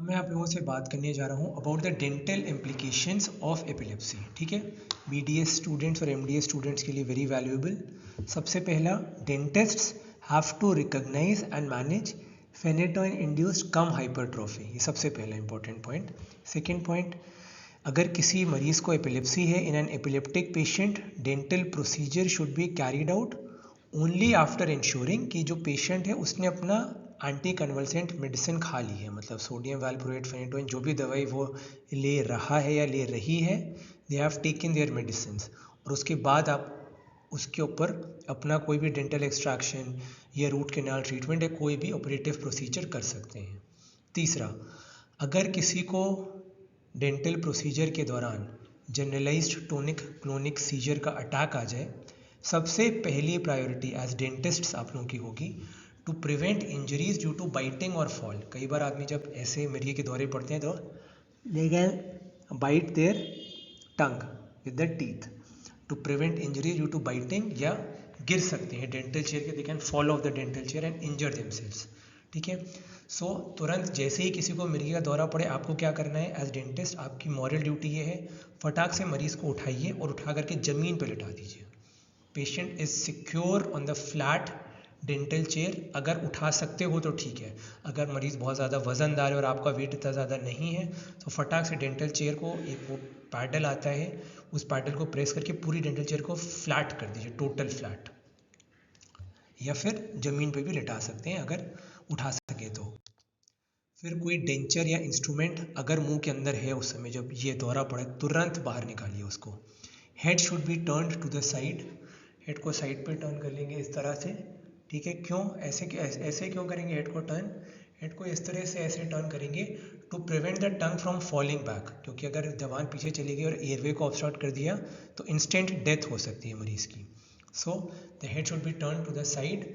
मैं आप लोगों से बात करने जा रहा हूँ about the dental implications of epilepsy. ठीक है, बीडीएस स्टूडेंट्स और एमडीएस स्टूडेंट्स के लिए वेरी वैल्यूएबल। सबसे पहला, dentists have to recognise and manage phenytoin induced gum hypertrophy. ये सबसे पहला इंपॉर्टेंट पॉइंट। सेकेंड पॉइंट, अगर किसी मरीज को एपिलेप्सी है in an epileptic patient, dental procedure should be carried out only after ensuring कि जो पेशेंट है उसने अपना एंटी कन्वल्सेंट मेडिसिन खा ली है, मतलब सोडियम वैल्प्रोएट, फेनेटोइन, जो भी दवाई वो ले रहा है या ले रही है, they have taken their medicine. और उसके बाद आप उसके ऊपर अपना कोई भी डेंटल एक्सट्रैक्शन या रूट कैनाल ट्रीटमेंट या कोई भी ऑपरेटिव प्रोसीजर कर सकते हैं। तीसरा, अगर किसी को डेंटल प्रोसीजर के दौरान जनरलाइज्ड टोनिक क्लोनिक सीजर का अटैक आ जाए, सबसे पहली प्रायोरिटी एज डेंटिस्ट्स आप लोगों की होगी to prevent injuries due to biting और फॉल। कई बार आदमी जब ऐसे मिर्गी के दौरे पड़ते हैं तो they can bite their tongue with the teeth to prevent injury due to biting, या गिर सकते हैं डेंटल चेयर के, they can fall off the dental chair and injure themselves. ठीक है, सो तुरंत जैसे ही किसी को मिर्गी का दौरा पड़े, आपको क्या करना है एज डेंटिस्ट, आपकी मॉरल ड्यूटी ये है, फटाक से मरीज को उठाइए और उठा करके ज़मीन पर लिटा दीजिए। Patient is secure on the flat dental chair. अगर उठा सकते हो तो ठीक है, अगर मरीज़ बहुत ज़्यादा वजनदार है और आपका वेट इतना ज़्यादा नहीं है तो फटाक से डेंटल चेयर को, एक वो पैडल आता है, उस पैडल को प्रेस करके पूरी डेंटल चेयर को फ्लैट कर दीजिए, टोटल फ्लैट, या फिर ज़मीन पे भी लिटा सकते हैं अगर उठा सके तो। फिर कोई डेंचर या इंस्ट्रूमेंट अगर मुंह के अंदर है उस समय जब ये दौरा पड़े, तुरंत बाहर निकालिए उसको। Head should be turned to the side, head को साइड पे टर्न कर लेंगे इस तरह से। ठीक है, क्यों ऐसे क्यों करेंगे हेड को टर्न? हेड को इस तरह से ऐसे टर्न करेंगे to prevent the tongue from falling back, क्योंकि अगर जबान पीछे चली गई और एयरवे को ऑब्स्ट्रक्ट कर दिया तो इंस्टेंट डेथ हो सकती है मरीज़ की। So the head should be turn to the side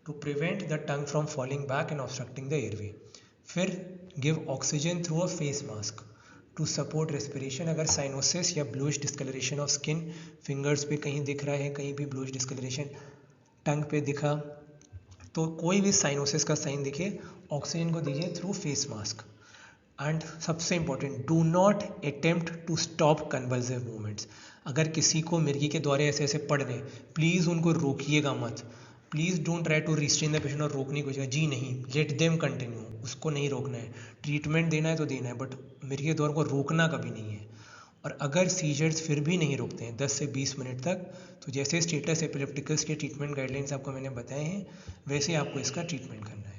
to prevent the tongue from falling back and obstructing the airway. फिर give oxygen through a face mask to support respiration. अगर cyanosis या bluish discolouration of skin fingers पे कहीं दिख रहा है, कहीं भी ब्लूइश डिस्कलरेशन टंग पे दिखा, तो कोई भी साइनोसिस का साइन दिखे, ऑक्सीजन को दीजिए थ्रू फेस मास्क। एंड सबसे important, do not attempt to stop convulsive movements. अगर किसी को मिर्गी के द्वारे ऐसे ऐसे पड़ रहे, प्लीज़ उनको रोकिएगा मत। Please don't try to restrain the patient और रोकने की जी नहीं, लेट देम कंटिन्यू, उसको नहीं रोकना है। ट्रीटमेंट देना है तो देना है, बट मिर्गी के दौर को रोकना कभी नहीं है। और अगर सीजर्स फिर भी नहीं रुकते हैं 10 से 20 मिनट तक, तो जैसे स्टेटस एपिलेप्टिकस के ट्रीटमेंट गाइडलाइंस आपको मैंने बताए हैं, वैसे आपको इसका ट्रीटमेंट करना है।